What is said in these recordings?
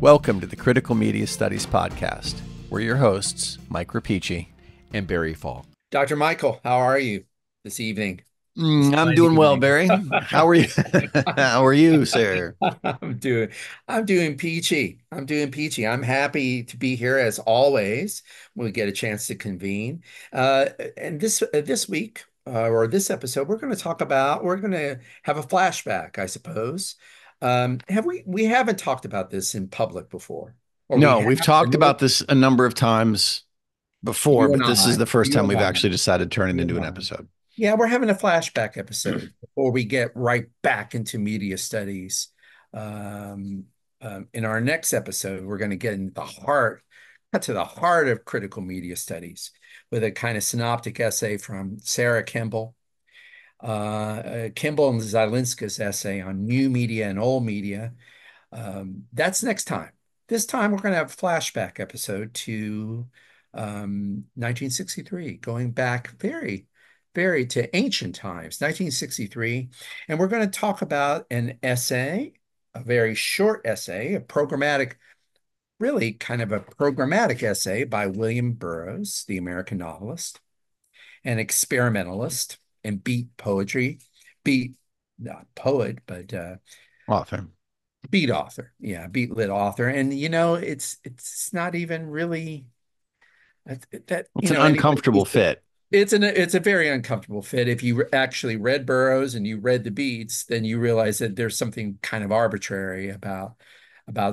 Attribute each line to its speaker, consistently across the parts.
Speaker 1: Welcome to the Critical Media Studies Podcast. We're your hosts, Mike Rapici
Speaker 2: and Barry Fall.
Speaker 3: Dr. Michael, how are you this evening?
Speaker 1: I'm
Speaker 3: Fine
Speaker 1: doing well,
Speaker 3: evening.
Speaker 1: Barry. How are you? How are you, sir?
Speaker 3: I'm doing peachy. I'm doing peachy. I'm happy to be here as always when we get a chance to convene. And this week or this episode, we're going to have a flashback, I suppose. We haven't talked about this in public before, or we
Speaker 1: No,
Speaker 3: have,
Speaker 1: we've
Speaker 3: or
Speaker 1: talked
Speaker 3: no,
Speaker 1: about this a number of times before, but this is the first
Speaker 3: you
Speaker 1: time
Speaker 3: and
Speaker 1: we've
Speaker 3: I,
Speaker 1: actually decided to turn it
Speaker 3: you
Speaker 1: into
Speaker 3: and
Speaker 1: an
Speaker 3: I.
Speaker 1: episode.
Speaker 3: Yeah, we're having a flashback episode before we get right back into media studies. Um, in our next episode, we're going to get into cut to the heart of critical media studies with a kind of synoptic essay from Sarah Kimball. Kimball and Zielinska's essay on new media and old media. That's next time. This time we're going to have a flashback episode to 1963, going back very to ancient times, 1963. And we're going to talk about an essay, a very short essay, really kind of a programmatic essay by William Burroughs, the American novelist, an experimentalist and beat, not poet, but
Speaker 1: Author.
Speaker 3: beat author. Yeah, beat lit author. And it's not even really that,
Speaker 1: It's an uncomfortable fit.
Speaker 3: it's a very uncomfortable fit. If you actually read Burroughs and you read the beats, then you realize that there's something kind of arbitrary about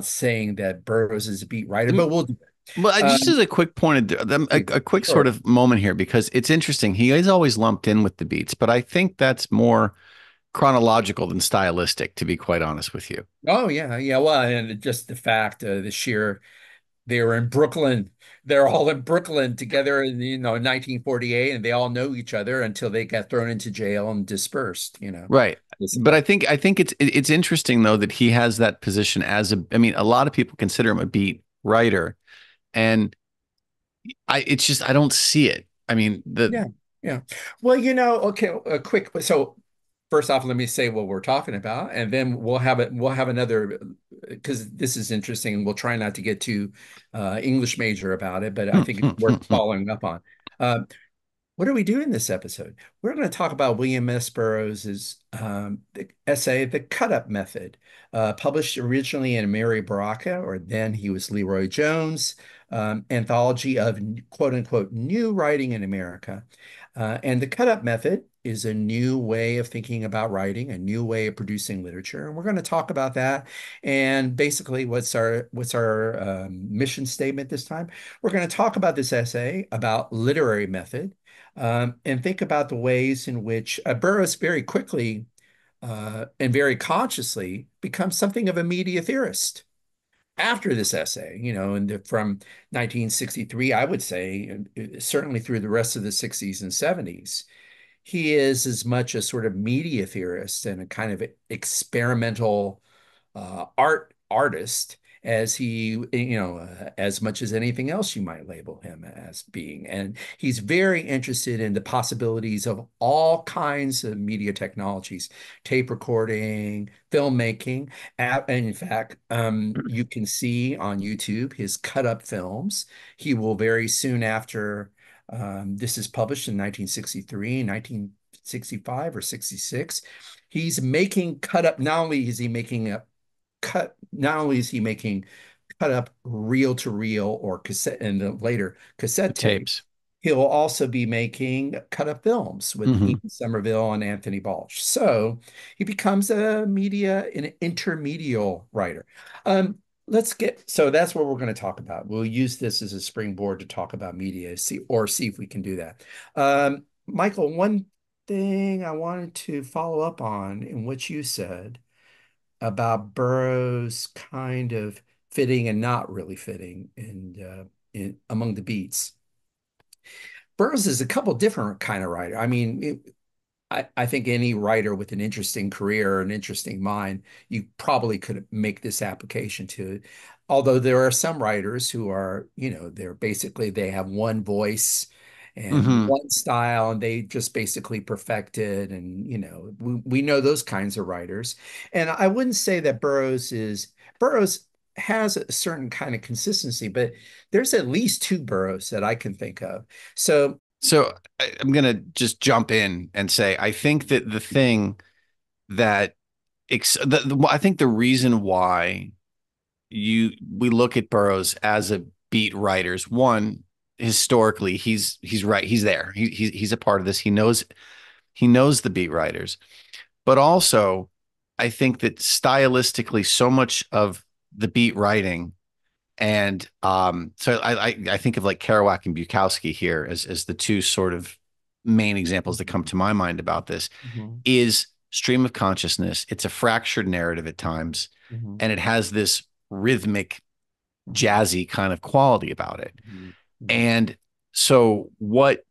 Speaker 3: saying that Burroughs is a beat writer, but we'll do it.
Speaker 1: Well, just as a quick point, a quick sort
Speaker 3: Sure.
Speaker 1: of moment here, because it's interesting. He is always lumped in with the beats, but I think that's more chronological than stylistic, to be quite honest with you.
Speaker 3: Oh yeah, yeah. Well, and just the fact, the sheer they were in Brooklyn. They're all in Brooklyn together in 1948, and they all know each other until they got thrown into jail and dispersed,
Speaker 1: Right. But
Speaker 3: basically.
Speaker 1: I think it's interesting though that he has that position as I mean, a lot of people consider him a beat writer, and it's just I don't see it. I mean, the
Speaker 3: Yeah, yeah. Well, okay, a quick. So first off, let me say what we're talking about, and then we'll have another because this is interesting. We'll try not to get too English major about it, but I think it's worth following up on. Uh, What are we doing this episode? We're going to talk about William S. Burroughs's the essay, The Cut-Up Method, published originally in Mary Baraka, or then he was Leroy Jones, anthology of quote unquote new writing in America. And the cut-up method is a new way of thinking about writing, a new way of producing literature. And we're going to talk about that. And basically, what's our mission statement this time? We're going to talk about this essay about literary method and think about the ways in which Burroughs very quickly and very consciously becomes something of a media theorist after this essay, from 1963, I would say, certainly through the rest of the 60s and 70s. He is as much a sort of media theorist and a kind of experimental artist as as much as anything else you might label him as being. And he's very interested in the possibilities of all kinds of media technologies, tape recording, filmmaking. And in fact, you can see on YouTube his cut up films. He will very soon after this is published in 1963, 1965 or 66. He's making cut up, not only is he making a not only is he making cut up reel to reel or cassette and then later cassette tape,
Speaker 1: tapes.
Speaker 3: he'll also be making cut up films with
Speaker 1: Hmm.
Speaker 3: Ian Somerville and Anthony Balch. So he becomes an intermediate writer. So that's what we're going to talk about. We'll use this as a springboard to talk about media, see if we can do that. Michael, one thing I wanted to follow up on in what you said about Burroughs kind of fitting and not really fitting in among the beats. Burroughs is a couple different kind of writer. I mean, I think any writer with an interesting career, an interesting mind, you probably could make this application to it. Although there are some writers who are, they have one voice and
Speaker 1: Hmm.
Speaker 3: one style, and they just basically perfect it. And, we know those kinds of writers. And I wouldn't say that Burroughs has a certain kind of consistency, but there's at least two Burroughs that I can think of. So,
Speaker 1: So I'm going to just jump in and say I think that the thing that I think the reason why we look at Burroughs as a beat writers, one, historically he's right, he's there, he's a part of this, he knows the beat writers, but also I think that stylistically so much of the beat writing, and so I think of like Kerouac and Bukowski here as the two sort of main examples that come
Speaker 3: mhm,
Speaker 1: to my mind about this,
Speaker 3: mhm,
Speaker 1: is stream of consciousness. It's a fractured narrative at times,
Speaker 3: mhm,
Speaker 1: and it has this rhythmic,
Speaker 3: mhm,
Speaker 1: jazzy kind of quality about it.
Speaker 3: mhm, mhm,
Speaker 1: And so what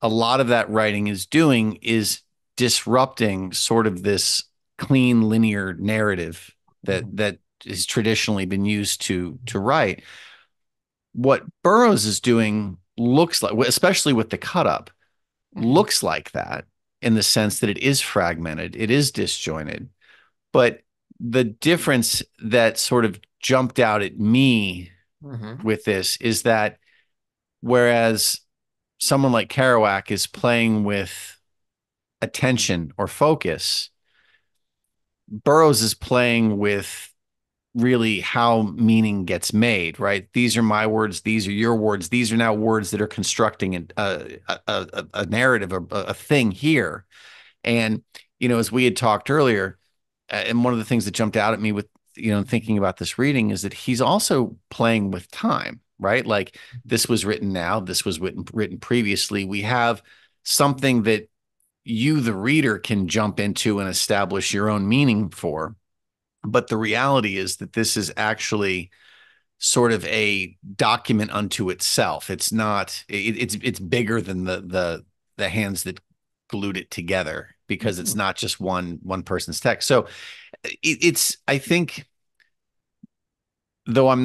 Speaker 1: a lot of that writing is doing is disrupting sort of this clean linear narrative that
Speaker 3: mhm,
Speaker 1: that has traditionally been used to write. What Burroughs is doing looks like, especially with the cut up,
Speaker 3: mhm,
Speaker 1: looks like that, in the sense that it is fragmented, it is disjointed. But the difference that sort of jumped out at me
Speaker 3: mhm,
Speaker 1: with this is that whereas someone like Kerouac is playing with attention or focus, Burroughs is playing with really how meaning gets made, right? These are my words, these are your words, these are now words that are constructing a narrative, a thing here. And, as we had talked earlier, and one of the things that jumped out at me with, thinking about this reading is that he's also playing with time, right? Like, this was written now, this was written previously. We have something that you, the reader, can jump into and establish your own meaning for. But the reality is that this is actually sort of a document unto itself. It's not. It's bigger than the hands that glued it together, because it's
Speaker 3: mhm,
Speaker 1: not just one person's text. So it's. I think, though I'm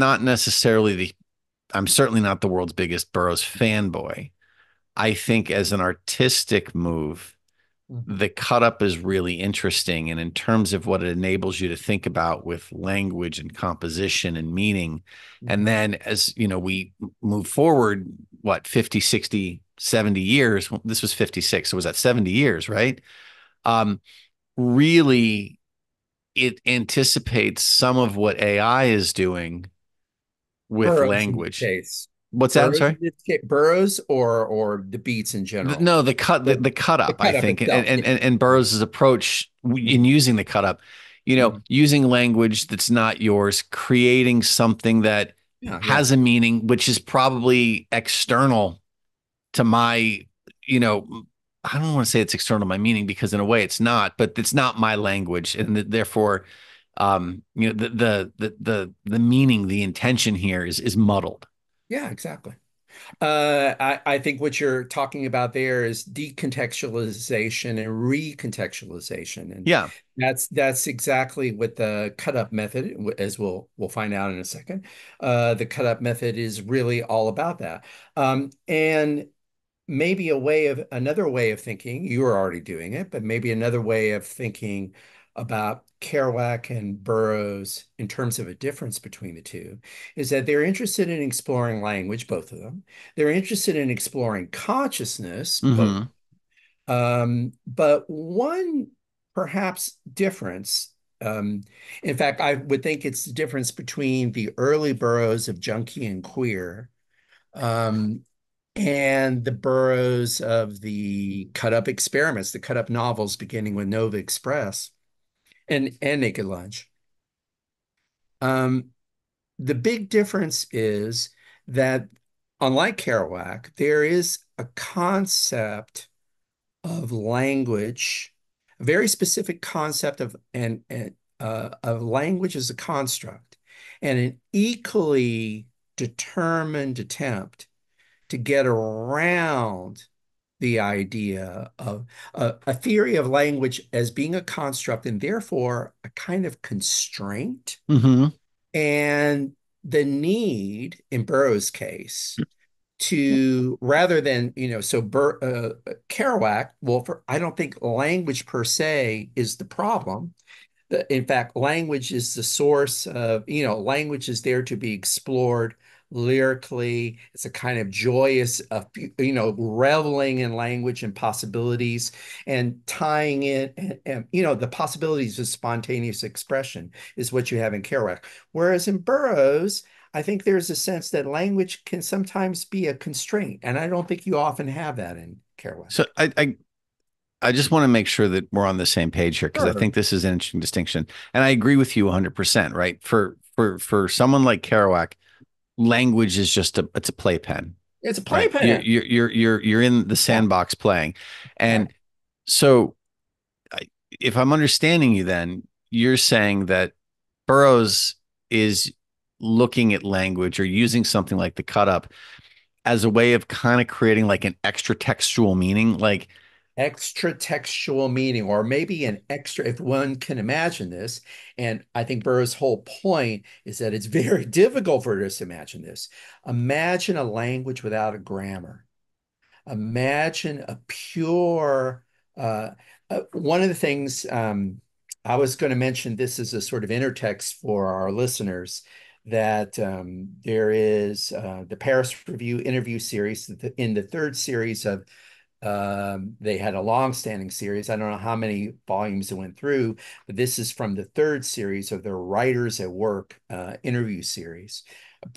Speaker 1: certainly not the world's biggest Burroughs fanboy. I think as an artistic move,
Speaker 3: mhm,
Speaker 1: the cut up is really interesting. And in terms of what it enables you to think about with language and composition and meaning. And
Speaker 3: mhm.
Speaker 1: then as we move forward, what, 50, 60, 70 years, well, this was 56. So was that 70 years, right? Um, Really, it anticipates some of what AI is doing with
Speaker 3: Burroughs in this
Speaker 1: language.
Speaker 3: case.
Speaker 1: What's that? I'm
Speaker 3: Burroughs
Speaker 1: sorry.
Speaker 3: in this case, Burroughs or the beats in general.
Speaker 1: No, the cut
Speaker 3: The
Speaker 1: up, I
Speaker 3: cut up
Speaker 1: think,
Speaker 3: itself. Yeah.
Speaker 1: and Burroughs's approach in
Speaker 3: Mhm,
Speaker 1: using the cut up,
Speaker 3: mhm.
Speaker 1: using language that's not yours, creating something that
Speaker 3: Yeah, yeah.
Speaker 1: has a meaning, which is probably external to my, you know, I don't want to say it's external to my meaning, because in a way it's not, but it's not my language, and therefore, the meaning, the intention here is muddled.
Speaker 3: Yeah, exactly. I think what you're talking about there is decontextualization and recontextualization, and
Speaker 1: Yeah.
Speaker 3: that's exactly what the cut up method, as we'll find out in a second. The cut up method is really all about that. And maybe another way of thinking, you were already doing it, but maybe another way of thinking about Kerouac and Burroughs in terms of a difference between the two is that they're interested in exploring language, both of them. They're interested in exploring consciousness, both.
Speaker 1: Hmm.
Speaker 3: But one perhaps difference, um, in fact, I would think it's the difference between the early Burroughs of Junkie and Queer, um, and the Burroughs of the cut up experiments, the cut up novels beginning with Nova Express and Naked Lunch. Um, the big difference is that, unlike Kerouac, there is a concept of language, a very specific concept of language as a construct, and an equally determined attempt to get around the idea of a theory of language as being a construct and therefore a kind of constraint,
Speaker 1: Hmm.
Speaker 3: and the need in Burroughs' case to, rather than, Kerouac, well, I don't think language per se is the problem. In fact, language is the source of, language is there to be explored lyrically. It's a kind of joyous, reveling in language and possibilities and tying it, the possibilities of spontaneous expression is what you have in Kerouac. Whereas in Burroughs, I think there's a sense that language can sometimes be a constraint, and I don't think you often have that in Kerouac.
Speaker 1: So I just want to make sure that we're on the same page here because I
Speaker 3: Sure.
Speaker 1: think this is an interesting distinction. And I agree with you 100%, right? For someone like Kerouac, language is just it's a playpen,
Speaker 3: It's a
Speaker 1: right? You're
Speaker 3: playpen.
Speaker 1: you're you're you're you're in the
Speaker 3: Yeah.
Speaker 1: sandbox playing.
Speaker 3: Yeah.
Speaker 1: And so if I'm understanding you, then you're saying that Burroughs is looking at language or using something like the cut up as a way of kind of creating like an extra textual meaning. Like,
Speaker 3: Extra textual meaning, or maybe an extra, if one can imagine this. And I think Burroughs' whole point is that it's very difficult for us to imagine this. Imagine a language without a grammar. Imagine a pure, one of the things I was going to mention this as a sort of intertext for our listeners that there is the Paris Review interview series in the third series of they had a long-standing series. I don't know how many volumes it went through, but this is from the third series of their Writers at Work interview series. The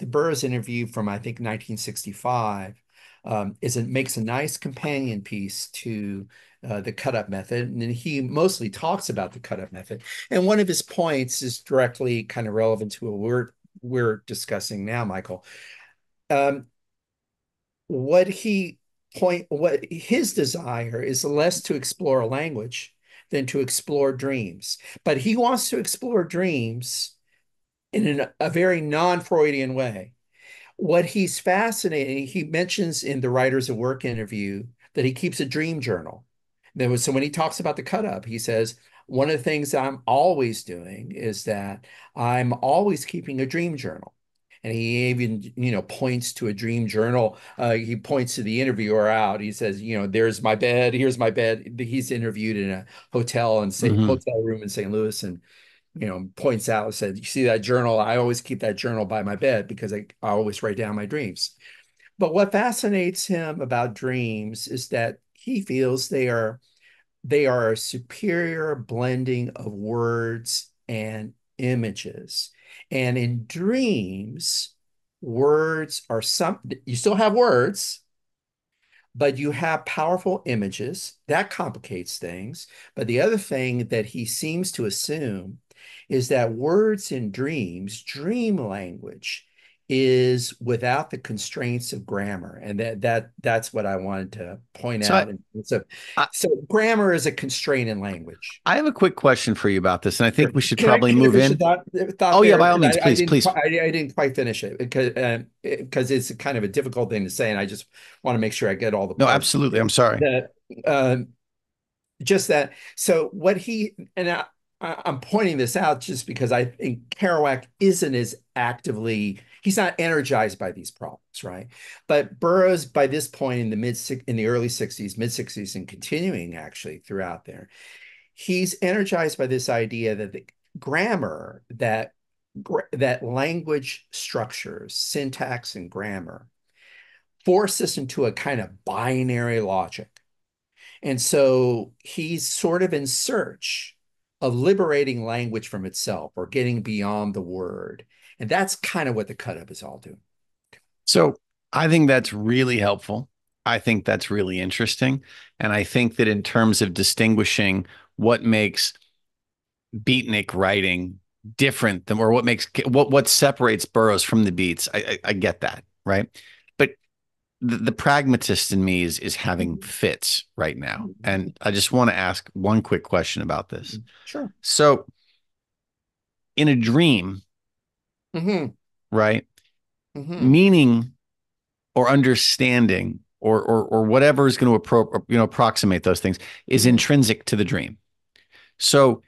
Speaker 3: Burroughs interview from I think 1965 makes a nice companion piece to the cut-up method, and he mostly talks about the cut-up method. And one of his points is directly kind of relevant to what we're discussing now, Michael. Um, what his desire is less to explore a language than to explore dreams. But he wants to explore dreams in a very non-Freudian way. What he's fascinating, he mentions in the Writers at Work interview that he keeps a dream journal. So when he talks about the cut up, he says, one of the things I'm always doing is that I'm always keeping a dream journal. And he even, points to a dream journal. He points to the interviewer out. He says, there's my bed. Here's my bed. He's interviewed in a
Speaker 1: mhm.
Speaker 3: hotel room in St. Louis, and points out, said, you see that journal? I always keep that journal by my bed because I always write down my dreams. But what fascinates him about dreams is that he feels they are a superior blending of words and images. And in dreams, you still have words, but you have powerful images. That complicates things. But the other thing that he seems to assume is that words in dreams, dream language, is without the constraints of grammar. And that's what I wanted to point
Speaker 1: So
Speaker 3: out. And so,
Speaker 1: I,
Speaker 3: so grammar is a constraint in language.
Speaker 1: I have a quick question for you about this, and I think
Speaker 3: Sure.
Speaker 1: we should
Speaker 3: Can I
Speaker 1: probably
Speaker 3: can I
Speaker 1: move
Speaker 3: finish the
Speaker 1: in.
Speaker 3: thought
Speaker 1: Oh yeah,
Speaker 3: there?
Speaker 1: by all means,
Speaker 3: I
Speaker 1: please,
Speaker 3: didn't
Speaker 1: please.
Speaker 3: quite, I didn't quite finish it because it's kind of a difficult thing to say, and I just want to make sure I get all the
Speaker 1: No,
Speaker 3: parts.
Speaker 1: absolutely. I'm sorry.
Speaker 3: That just that. So what he and I'm pointing this out just because I think Kerouac isn't as actively. He's not energized by these problems, right? But Burroughs, by this point in the early '60s, mid '60s, and continuing actually throughout there, he's energized by this idea that the grammar that language structures, syntax and grammar, force us into a kind of binary logic. And so he's sort of in search of liberating language from itself or getting beyond the word. And that's kind of what the cut up is all doing.
Speaker 1: So I think that's really helpful. I think that's really interesting, and I think that in terms of distinguishing what makes beatnik writing different than, or what separates Burroughs from the beats, I get that, right? But the pragmatist in me is having fits right now, and I just want to ask one quick question about this.
Speaker 3: Sure.
Speaker 1: So in a dream,
Speaker 3: Hmm.
Speaker 1: right?
Speaker 3: Hmm.
Speaker 1: Meaning or understanding or whatever is going to approximate those things is
Speaker 3: Hmm.
Speaker 1: intrinsic to the dream. So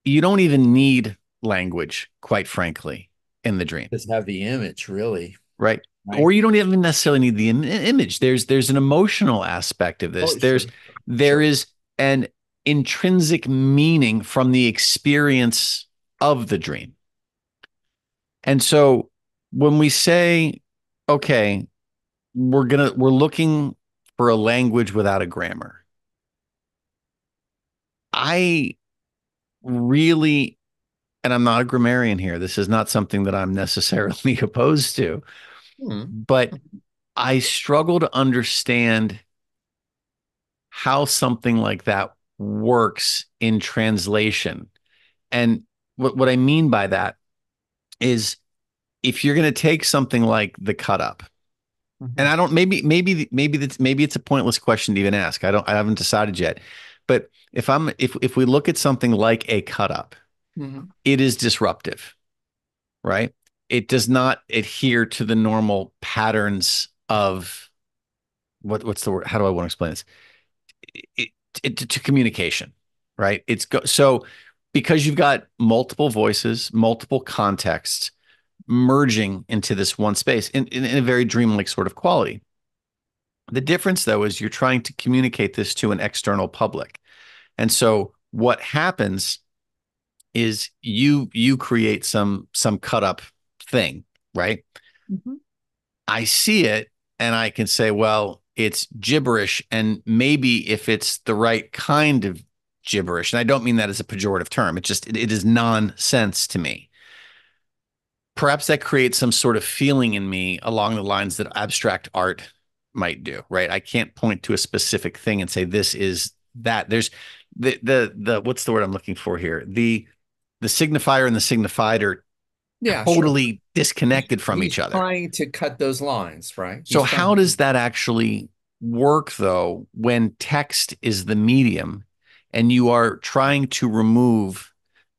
Speaker 1: you don't even need language, quite frankly, in the dream,
Speaker 3: Just have the image, really,
Speaker 1: right? Or
Speaker 3: right?
Speaker 1: you don't even necessarily need the image. There's an emotional aspect of this.
Speaker 3: Oh, sure.
Speaker 1: There
Speaker 3: Sure.
Speaker 1: is, and intrinsic meaning from the experience of the dream. And so when we say, okay, we're looking for a language without a grammar, I really, and I'm not a grammarian here, this is not something that I'm necessarily opposed to,
Speaker 3: Hmm.
Speaker 1: but I struggle to understand how something like that works in translation. And what I mean by that is if you're going to take something like the cut up, and
Speaker 3: Mhm.
Speaker 1: I don't, maybe it's a pointless question to even ask. I haven't decided yet. But if we look at something like a cut up,
Speaker 3: Mhm.
Speaker 1: it is disruptive, right? It does not adhere to the normal patterns of what's the word? How do I want to explain this? It, to communication, right? So because you've got multiple voices, multiple contexts merging into this one space in a very dreamlike sort of quality. The difference, though, is you're trying to communicate this to an external public. And so what happens is you create some cut up thing, right?
Speaker 3: Mhm.
Speaker 1: I see it and I can say, well, it's gibberish. And maybe if it's the right kind of gibberish, and I don't mean that as a pejorative term, it is nonsense to me. Perhaps that creates some sort of feeling in me along the lines that abstract art might do, right? I can't point to a specific thing and say this is that. There's the what's the word I'm looking for here? The signifier and the signified are
Speaker 3: Yeah, sure.
Speaker 1: totally disconnected from
Speaker 3: He's
Speaker 1: each other.
Speaker 3: trying to cut those lines, right?
Speaker 1: So
Speaker 3: He's
Speaker 1: how
Speaker 3: trying
Speaker 1: does
Speaker 3: to.
Speaker 1: that actually work though when text is the medium and you are trying to remove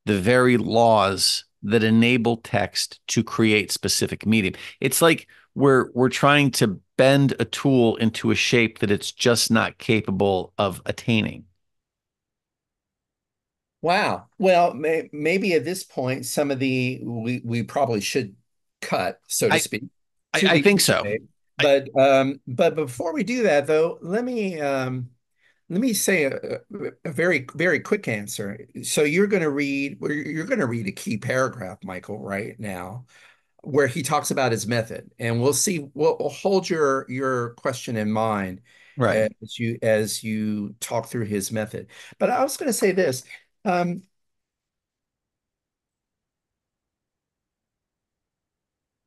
Speaker 1: the very laws that enable text to create specific medium? It's like we're trying to bend a tool into a shape that it's just not capable of attaining.
Speaker 3: Wow. Well, maybe at this point, some of the we probably should cut, so to
Speaker 1: I
Speaker 3: speak,
Speaker 1: I,
Speaker 3: to
Speaker 1: I
Speaker 3: be
Speaker 1: think so.
Speaker 3: fair.
Speaker 1: I,
Speaker 3: But before we do that, though, let me say a very very quick answer. So you're going to read a key paragraph, Michael, right now, where he talks about his method, and we'll see. We'll hold your question in mind
Speaker 1: right.
Speaker 3: as you talk through his method. But I was going to say this. Um,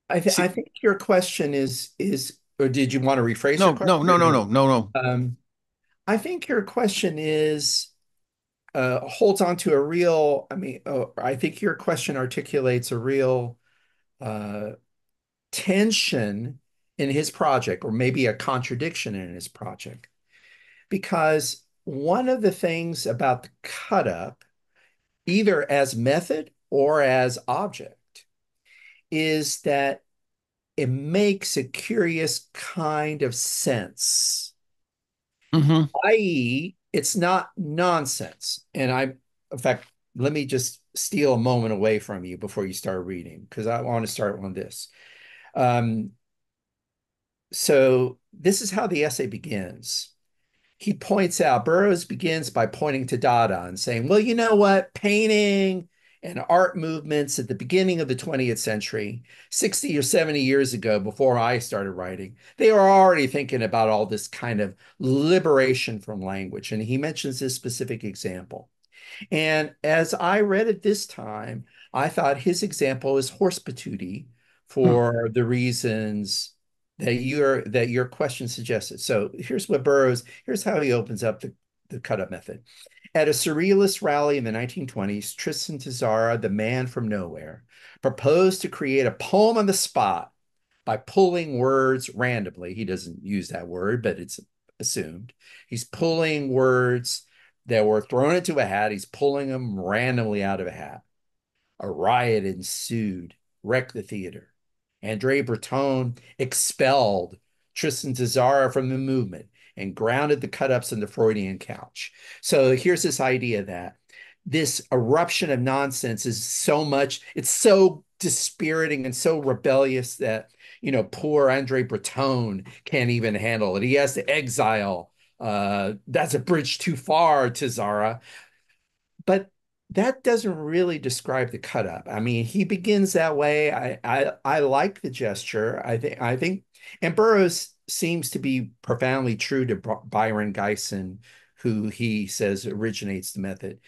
Speaker 3: I
Speaker 1: See,
Speaker 3: think your question is, or did you want to rephrase your
Speaker 1: no, no,
Speaker 3: question?
Speaker 1: no, no, no, no, no.
Speaker 3: Um, I think your question is holds on to a real. I mean, I think your question articulates a real uh, tension in his project, or maybe a contradiction in his project, because one of the things about the cut up, either as method or as object, is that it makes a curious kind of sense,
Speaker 1: Hmm.
Speaker 3: i.e., it's not nonsense. In fact, let me just steal a moment away from you before you start reading, because I want to start on this. Um, so, this is how the essay begins. He points out, Burroughs begins by pointing to Dada and saying, well, you know what? Painting and art movements at the beginning of the 20th century, 60 or 70 years ago, before I started writing, they were already thinking about all this kind of liberation from language. And he mentions this specific example. And as I read it this time, I thought his example is horse patootie
Speaker 1: Hmm.
Speaker 3: for the reasons that your question suggested. So here's how he opens up the cut-up method. At a surrealist rally in the 1920s, Tristan Tzara, the man from nowhere, proposed to create a poem on the spot by pulling words randomly. He doesn't use that word, but it's assumed. He's pulling words that were thrown into a hat. He's pulling them randomly out of a hat. A riot ensued, wrecked the theater. Andre Breton expelled Tristan Tzara from the movement and grounded the cut-ups in the Freudian couch. So here's this idea that this eruption of nonsense is it's so dispiriting and so rebellious that, poor Andre Breton can't even handle it. He has to exile That's a bridge too far to Zara. But that doesn't really describe the cut up. I mean, he begins that way. I like the gesture. I think, and Burroughs seems to be profoundly true to Byron Geisen, who he says originates the method.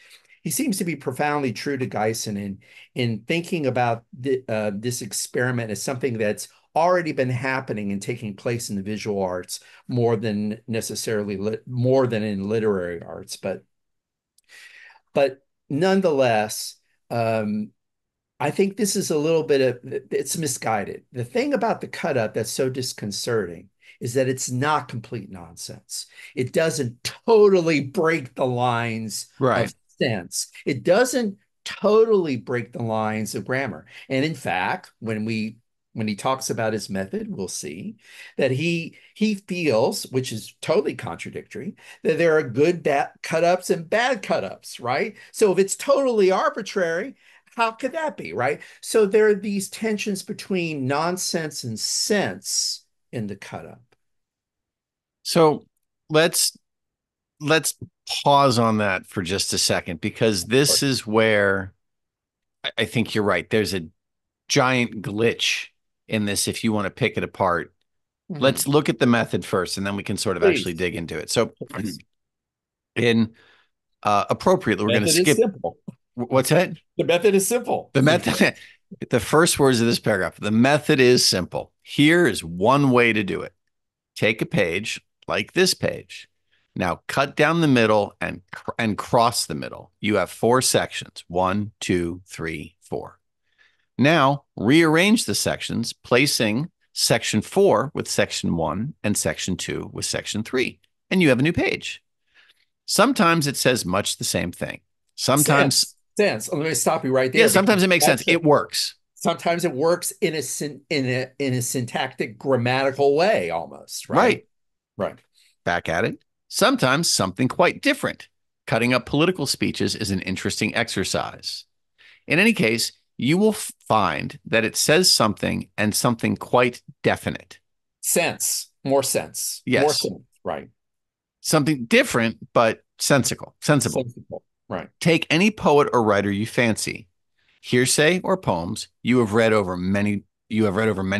Speaker 3: He seems to be profoundly true to Geisen in thinking about this experiment as something that's already been happening and taking place in the visual arts more than necessarily more than in literary arts, but nonetheless, um, I think this is a little bit of it's misguided. The thing about the cut up that's so disconcerting is that it's not complete nonsense. It doesn't totally break the lines of
Speaker 1: Right.
Speaker 3: sense. It doesn't totally break the lines of grammar. And in fact, when he talks about his method, we'll see that he feels, which is totally contradictory, that there are good bad cut ups and bad cut ups, right? So if it's totally arbitrary, how could that be, right? So there are these tensions between nonsense and sense in the cut up.
Speaker 1: So let's let's pause on that for just a second because this is where I think you're right. There's a giant glitch in this if you want to pick it apart. Let's
Speaker 3: Mhm.
Speaker 1: look at the method first and then we can sort of actually
Speaker 3: Please,
Speaker 1: dig into it. So
Speaker 3: please.
Speaker 1: in appropriately, we're going to
Speaker 3: Method is
Speaker 1: skip
Speaker 3: simple.
Speaker 1: what's that?
Speaker 3: The method is simple.
Speaker 1: The method, the first words of this paragraph. The method is simple. Here is one way to do it. Take a page like this page. Now cut down the middle and cross the middle. You have four sections. One, two, three, four. Now rearrange the sections, placing section 4 with section 1 and section 2 with section 3. And you have a new page. Sometimes it says much the same thing. Sometimes,
Speaker 3: Sense. Let me stop you right
Speaker 1: yeah,
Speaker 3: there because
Speaker 1: sometimes it makes sense. It works.
Speaker 3: sometimes it works in a syntactic grammatical way almost, right?
Speaker 1: Right.
Speaker 3: Right.
Speaker 1: Back at it. Sometimes something quite different. Cutting up political speeches is an interesting exercise. In any case, you will find that it says something and something quite definite.
Speaker 3: More
Speaker 1: Yes,
Speaker 3: sense, right?
Speaker 1: something different, but sensible.
Speaker 3: Sensible, right?
Speaker 1: Take any poet or writer you fancy, hearsay or poems you have read over many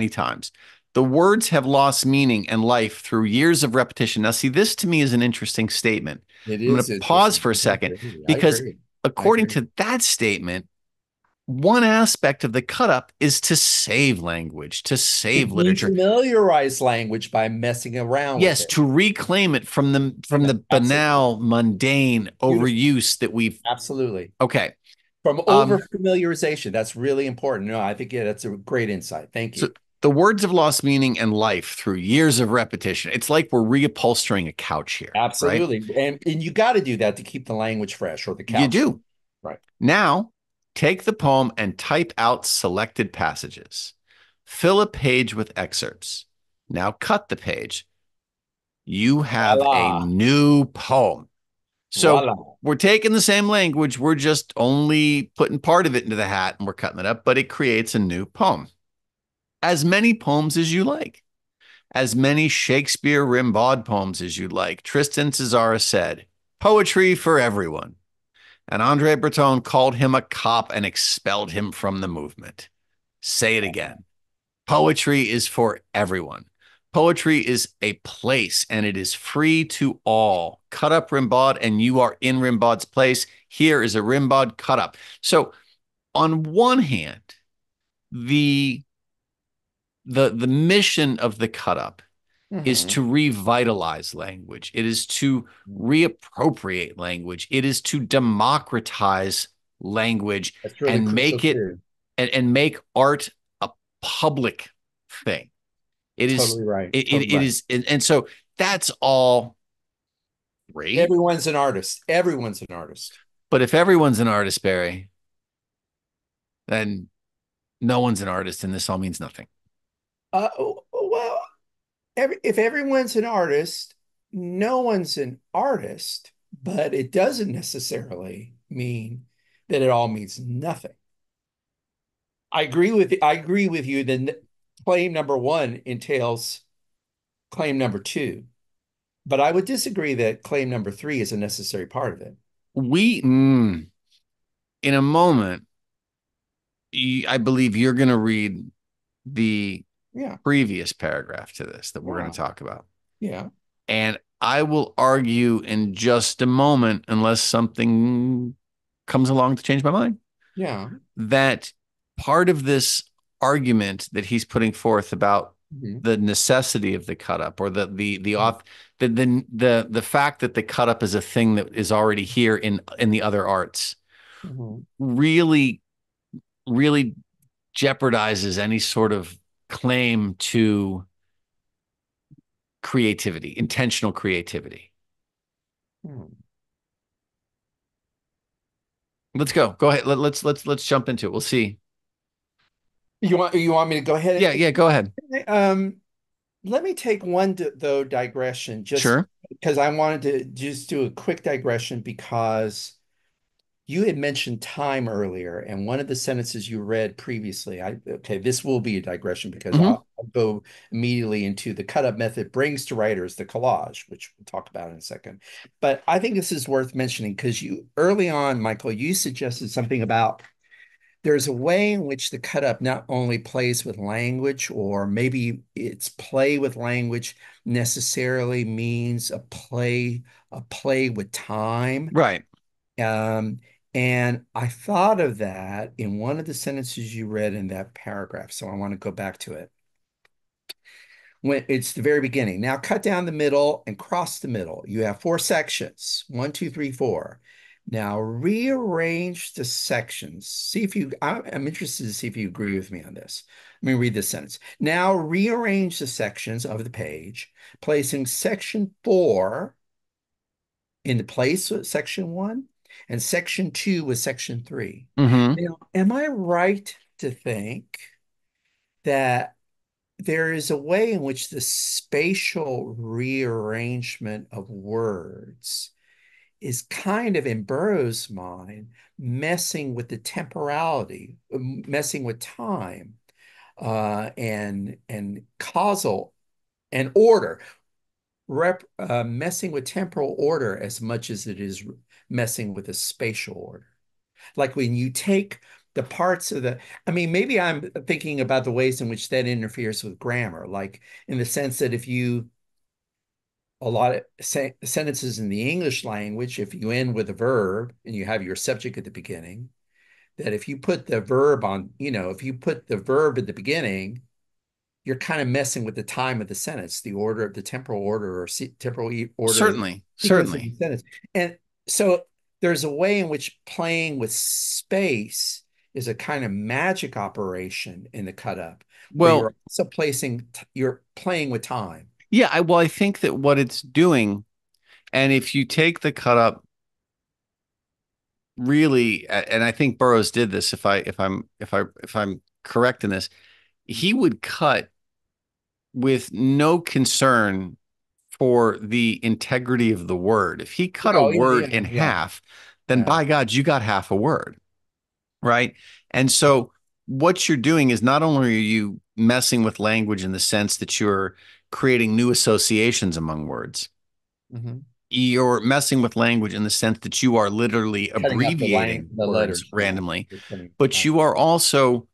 Speaker 1: times. The words have lost meaning and life through years of repetition. Now, see, this to me is an interesting statement.
Speaker 3: It
Speaker 1: I'm going
Speaker 3: is
Speaker 1: to pause
Speaker 3: interesting.
Speaker 1: for a
Speaker 3: I
Speaker 1: second
Speaker 3: agree. I
Speaker 1: because,
Speaker 3: agree. I
Speaker 1: according
Speaker 3: agree.
Speaker 1: to that statement, one aspect of the cut up is to save language, to
Speaker 3: To
Speaker 1: save literature.
Speaker 3: defamiliarize language by messing around with
Speaker 1: Yes,
Speaker 3: it.
Speaker 1: to reclaim it from the
Speaker 3: Absolutely.
Speaker 1: banal, mundane
Speaker 3: Beautiful.
Speaker 1: overuse that we've.
Speaker 3: Absolutely.
Speaker 1: Okay.
Speaker 3: From over
Speaker 1: Um,
Speaker 3: familiarization. That's really important. No, I think yeah, that's a great insight. Thank
Speaker 1: so
Speaker 3: you.
Speaker 1: the words have lost meaning and life through years of repetition. It's like we're reupholstering a couch here, right?
Speaker 3: Absolutely. And you got to do that to keep the language fresh or the
Speaker 1: You
Speaker 3: couch fresh.
Speaker 1: do.
Speaker 3: Right.
Speaker 1: Now, take the poem and type out selected passages. Fill a page with excerpts. Now cut the page. You have a
Speaker 3: Voila.
Speaker 1: new poem. So
Speaker 3: Voila.
Speaker 1: we're taking the same language, we're just only putting part of it into the hat and we're cutting it up, but it creates a new poem. As many poems as you like, as many Shakespeare Rimbaud poems as you like. Tristan Tzara said, poetry for everyone. And Andre Breton called him a cop and expelled him from the movement. Say it again. Poetry is for everyone. Poetry is a place and it is free to all. Cut up Rimbaud and you are in Rimbaud's place. Here is a Rimbaud cut up. So on one hand, the the mission of the cut up is
Speaker 3: Hmm.
Speaker 1: to revitalize language. It is to reappropriate language. It is to democratize language
Speaker 3: That's really
Speaker 1: and
Speaker 3: crucial
Speaker 1: make it
Speaker 3: too.
Speaker 1: and make art a public thing. It is
Speaker 3: Totally right.
Speaker 1: it
Speaker 3: Totally
Speaker 1: it
Speaker 3: right.
Speaker 1: is and so that's all great.
Speaker 3: Everyone's an artist. Everyone's an artist.
Speaker 1: But if everyone's an artist, Barry, then no one's an artist and this all means nothing.
Speaker 3: Well, if everyone's an artist, no one's an artist, but it doesn't necessarily mean that it all means nothing. I agree with you that claim number one entails claim number two. but I would disagree that claim number three is a necessary part of it.
Speaker 1: We, in a moment, I believe you're going to read the
Speaker 3: Yeah,
Speaker 1: previous paragraph to this that we're going
Speaker 3: yeah,
Speaker 1: to talk about.
Speaker 3: yeah,
Speaker 1: And I will argue in just a moment, unless something comes along to change my mind,
Speaker 3: yeah.
Speaker 1: that part of this argument that he's putting forth about
Speaker 3: Mhm.
Speaker 1: the necessity of the cut up, or
Speaker 3: Mhm.
Speaker 1: the fact that the cut up is a thing that is already here in the other arts,
Speaker 3: Mhm.
Speaker 1: really really jeopardizes any sort of claim to creativity, intentional creativity.
Speaker 3: Mhm.
Speaker 1: Let's go. Go ahead. Let's jump into it. We'll see.
Speaker 3: You want me to go
Speaker 1: Yeah,
Speaker 3: ahead?
Speaker 1: yeah, go ahead.
Speaker 3: Let me take one though digression, just
Speaker 1: Sure.
Speaker 3: because I wanted to just do a quick digression because you had mentioned time earlier, and one of the sentences you read previously, okay, this will be a digression because
Speaker 1: Hmm.
Speaker 3: I'll go immediately into the cut up method brings to writers the collage, which we'll talk about in a second. But I think this is worth mentioning because you early on, Michael, you suggested something about there's a way in which the cut up not only plays with language, or maybe its play with language necessarily means a play with time.
Speaker 1: Right.
Speaker 3: Um, and I thought of that in one of the sentences you read in that paragraph. So I want to go back to it. When it's the very beginning. Now cut down the middle and cross the middle. You have four sections, one, two, three, four. Now rearrange the sections. See if you, I'm interested to see if you agree with me on this. Let me read this sentence. Now rearrange the sections of the page, placing section four in the place of section one and section two with section three.
Speaker 1: Hmm.
Speaker 3: Now, am I right to think that there is a way in which the spatial rearrangement of words is kind of, in Burroughs' mind, messing with the temporality, messing with time, and causal and order, messing with temporal order as much as it is messing with a spatial order. Like when you take the parts of the, I mean, maybe I'm thinking about the ways in which that interferes with grammar, like in the sense that if you, a lot of sentences in the English language, if you end with a verb and you have your subject at the beginning, that if you put the verb on, if you put the verb at the beginning, you're kind of messing with the time of the sentence, the order of the temporal order, or temporal order of
Speaker 1: Certainly.
Speaker 3: sequence of the
Speaker 1: Certainly.
Speaker 3: sentence. And so there's a way in which playing with space is a kind of magic operation in the cut up, where
Speaker 1: Well,
Speaker 3: you're also you're playing with time.
Speaker 1: yeah, I think that what it's doing, and if you take the cut up really, and I think Burroughs did this, if I'm correct in this, he would cut with no concern for the integrity of the word. If he cut a
Speaker 3: Oh, yeah,
Speaker 1: word
Speaker 3: yeah,
Speaker 1: in
Speaker 3: yeah,
Speaker 1: half, then
Speaker 3: yeah.
Speaker 1: by God, you got half a word, right? And so what you're doing is not only are you messing with language in the sense that you're creating new associations among words,
Speaker 3: Mhm.
Speaker 1: you're messing with language in the sense that you are literally
Speaker 3: Cutting up
Speaker 1: abbreviating
Speaker 3: the
Speaker 1: words
Speaker 3: letters. Yeah.
Speaker 1: randomly,
Speaker 3: You're putting,
Speaker 1: but you are also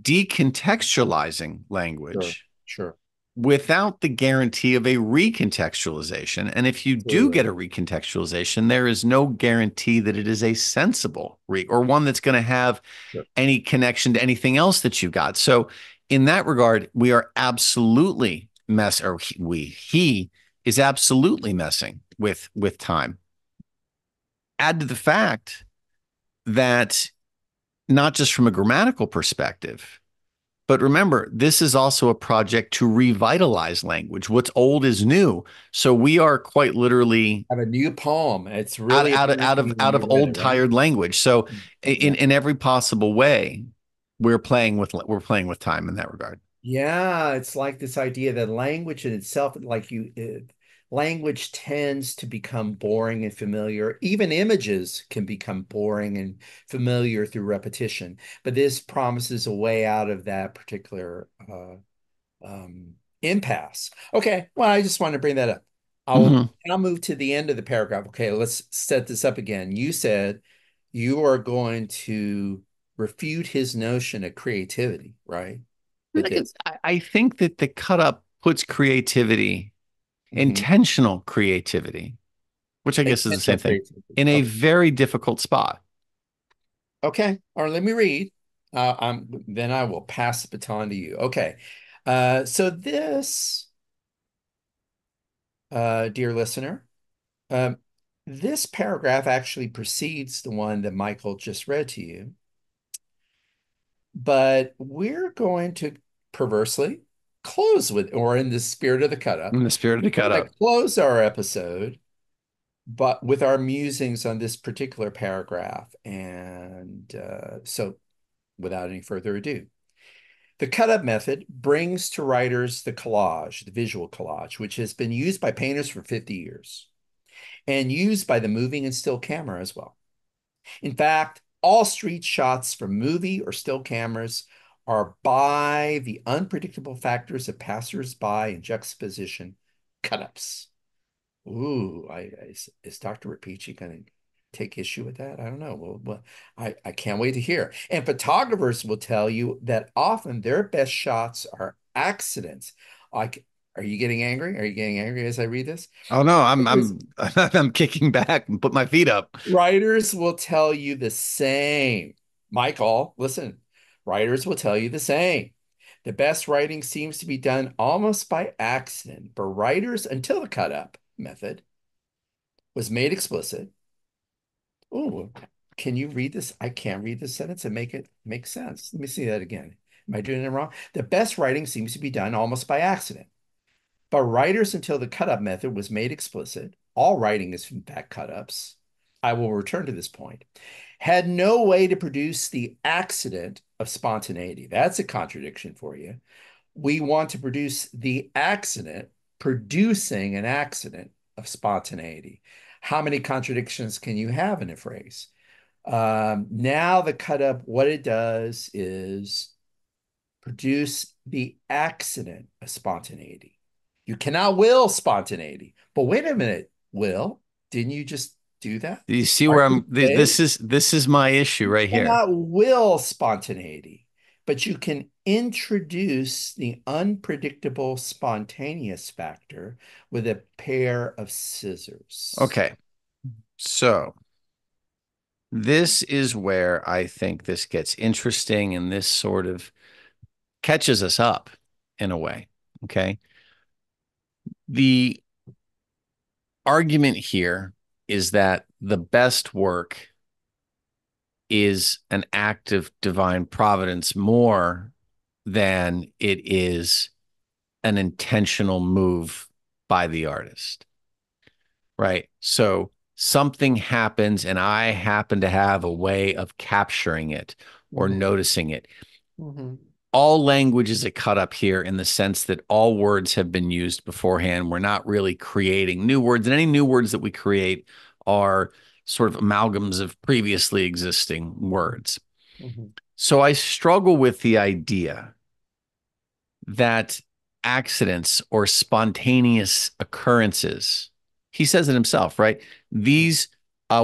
Speaker 1: decontextualizing
Speaker 3: sure,
Speaker 1: language
Speaker 3: sure.
Speaker 1: without the guarantee of a recontextualization. And if you do
Speaker 3: Absolutely.
Speaker 1: get a recontextualization, there is no guarantee that it is a sensible or one that's going to have
Speaker 3: Sure.
Speaker 1: any connection to anything else that you got. So, in that regard, we are absolutely he is absolutely messing with time. Add to the fact that not just from a grammatical perspective, but remember, this is also a project to revitalize language. What's old is new. So we are quite literally
Speaker 3: Have a new poem. It's really amazing when
Speaker 1: out of
Speaker 3: you read
Speaker 1: old
Speaker 3: it, right?
Speaker 1: tired language. So
Speaker 3: Yeah.
Speaker 1: in every possible way, we're playing with time in that regard.
Speaker 3: Yeah, it's like this idea that language in itself, language tends to become boring and familiar. Even images can become boring and familiar through repetition. But this promises a way out of that particular impasse. Okay, well, I just wanted to bring that up. I will
Speaker 1: Mhm.
Speaker 3: now move to the end of the paragraph. Okay, let's set this up again. You said you are going to refute his notion of creativity, right? With
Speaker 1: Like
Speaker 3: this.
Speaker 1: I think that the cut up puts creativity,
Speaker 3: Mhm.
Speaker 1: intentional creativity, which I guess is the same
Speaker 3: Intentional
Speaker 1: thing,
Speaker 3: creativity.
Speaker 1: in a
Speaker 3: Okay.
Speaker 1: very difficult spot.
Speaker 3: Okay. All right, let me read. Then I will pass the baton to you. Okay. So this, dear listener, um, this paragraph actually precedes the one that Michael just read to you, but we're going to perversely close with, or in the spirit of the cut up,
Speaker 1: In the spirit of the
Speaker 3: we're
Speaker 1: cut
Speaker 3: going to
Speaker 1: up.
Speaker 3: close our episode, but with our musings on this particular paragraph. And so, without any further ado, the cut up method brings to writers the collage, the visual collage, which has been used by painters for 50 years and used by the moving and still camera as well. In fact, all street shots from movie or still cameras are by the unpredictable factors of passersby and juxtaposition cut-ups. Ooh, is Dr. Rapici going to take issue with that? I don't know. I can't wait to hear. And photographers will tell you that often their best shots are accidents. Like, are you getting angry? Are you getting angry as I read this?
Speaker 1: Oh no,
Speaker 3: Because
Speaker 1: I'm I'm kicking back and put my feet up.
Speaker 3: writers will tell you the same. Michael, listen, writers will tell you the same. The best writing seems to be done almost by accident, but writers, until the cut up method was made explicit. Oh, can you read this? I can't read this sentence and make it make sense. Let me see that again. Am I doing it wrong? The best writing seems to be done almost by accident. But writers, until the cut up method was made explicit, all writing is in fact cut ups. I will return to this point. Had no way to produce the accident of spontaneity. That's a contradiction for you. We want to produce the accident, producing an accident of spontaneity. How many contradictions can you have in a phrase? Now the cut up, what it does is produce the accident of spontaneity. You cannot will spontaneity. But wait a minute, Will, didn't you just do that?
Speaker 1: You see where
Speaker 3: Aren't you
Speaker 1: I'm
Speaker 3: saying
Speaker 1: this is my issue
Speaker 3: you
Speaker 1: right here.
Speaker 3: cannot will spontaneity, but you can introduce the unpredictable spontaneous factor with a pair of scissors?
Speaker 1: Okay. So this is where I think this gets interesting and this sort of catches us up in a way. Okay. The argument here is that the best work is an act of divine providence more than it is an intentional move by the artist, right? So something happens and I happen to have a way of capturing it or
Speaker 3: Mhm,
Speaker 1: noticing it.
Speaker 3: mhm,
Speaker 1: All language is a cut up here in the sense that all words have been used beforehand. We're not really creating new words, and any new words that we create are sort of amalgams of previously existing words.
Speaker 3: mhm,
Speaker 1: So I struggle with the idea that accidents or spontaneous occurrences, he says it himself, right? These,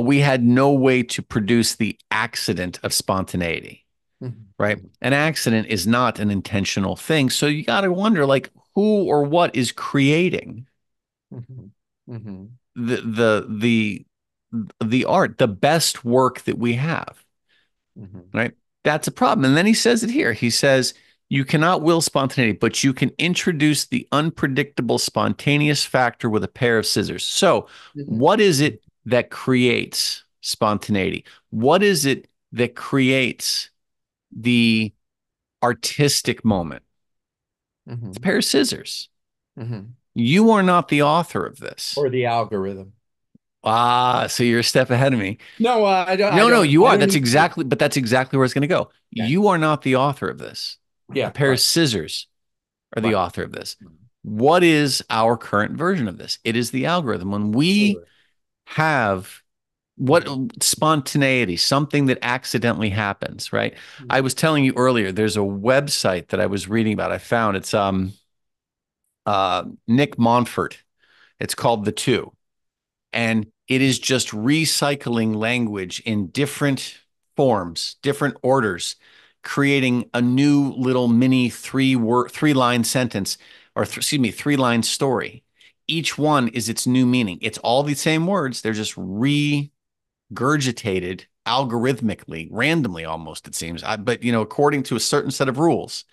Speaker 1: we had no way to produce the accident of spontaneity,
Speaker 3: mhm,
Speaker 1: right?
Speaker 3: mhm,
Speaker 1: An accident is not an intentional thing. So you got to wonder, like, who or what is creating
Speaker 3: mhm, mhm,
Speaker 1: the the art, the best work that we have,
Speaker 3: mhm,
Speaker 1: right? That's a problem. And then he says it here. He says, you cannot will spontaneity, but you can introduce the unpredictable spontaneous factor with a pair of scissors. So,
Speaker 3: mhm,
Speaker 1: what is it that creates spontaneity? What is it that creates the artistic moment? It's a
Speaker 3: mhm,
Speaker 1: pair of scissors.
Speaker 3: mhm.
Speaker 1: You are not the author of this.
Speaker 3: Or the algorithm.
Speaker 1: Ah, so you're a step ahead of me.
Speaker 3: No, I don't. I
Speaker 1: No, no,
Speaker 3: don't.
Speaker 1: you
Speaker 3: I
Speaker 1: are.
Speaker 3: don't
Speaker 1: That's
Speaker 3: need to.
Speaker 1: exactly, but that's exactly where it's going to go.
Speaker 3: Yeah.
Speaker 1: You are not the author of this. A
Speaker 3: Yeah.
Speaker 1: pair of
Speaker 3: Right.
Speaker 1: scissors are the
Speaker 3: Right.
Speaker 1: author of this. What is our current version of this? It is the algorithm. When we
Speaker 3: Absolutely.
Speaker 1: have what
Speaker 3: Mhm,
Speaker 1: spontaneity, something that accidentally happens, right? I
Speaker 3: mhm,
Speaker 1: was telling you earlier, there's a website that I was reading about. I found it's Nick Montfort It's called The Two. And it is just recycling language in different forms, different orders, creating a new little mini three line sentence, or excuse me, 3 line story. Each one is its new meaning. It's all the same words. They're just regurgitated algorithmically, randomly almost, it seems. But, according to a certain set of rules,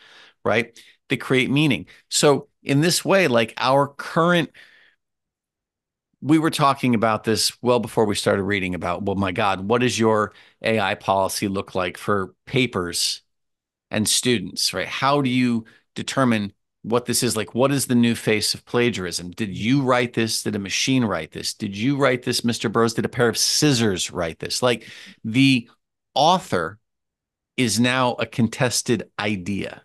Speaker 1: right? They create meaning. So in this way, like our current we were talking about this well before we started reading about, well, my God, what does your AI policy look like for papers and students, right? How do you determine what this is? Like, what is the new face of plagiarism? Did you write this? Did a machine write this? Did you write this, Mr. Burroughs? Did a pair of scissors write this? Like, the author is now a contested idea.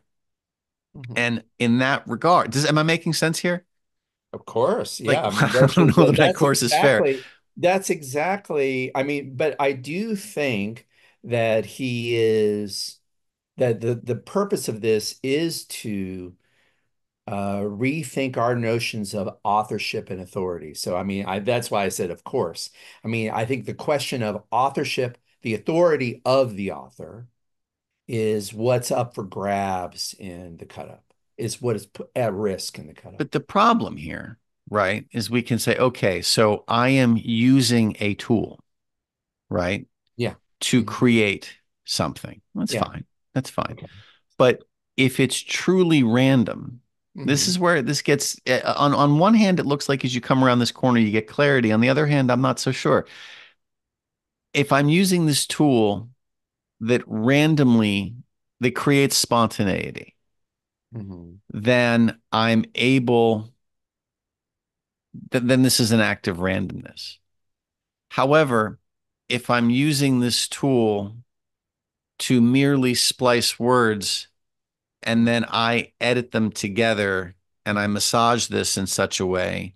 Speaker 3: Mhm.
Speaker 1: And in that regard, am I making sense here?
Speaker 3: Of course,
Speaker 1: Like,
Speaker 3: yeah. I mean,
Speaker 1: I don't know that that
Speaker 3: that's
Speaker 1: course is fair.
Speaker 3: exactly. I mean, but I do think that he is that the purpose of this is to rethink our notions of authorship and authority. So, I mean, that's why I said, of course. I mean, I think the question of authorship, the authority of the author, is what's up for grabs in the cut up, is what is put at risk in the cut up.
Speaker 1: But the problem here, right, is we can say, okay, so I am using a tool, right,
Speaker 3: Yeah.
Speaker 1: to
Speaker 3: Mhm.
Speaker 1: create something. That's
Speaker 3: Yeah.
Speaker 1: fine. That's fine.
Speaker 3: Okay.
Speaker 1: But if it's truly random, this
Speaker 3: Hmm.
Speaker 1: is where this gets on one hand, it looks like as you come around this corner, you get clarity. On the other hand, I'm not so sure. If I'm using this tool that randomly that creates spontaneity,
Speaker 3: Hmm.
Speaker 1: then I'm able, then this is an act of randomness. However, if I'm using this tool to merely splice words and then I edit them together and I massage this in such a way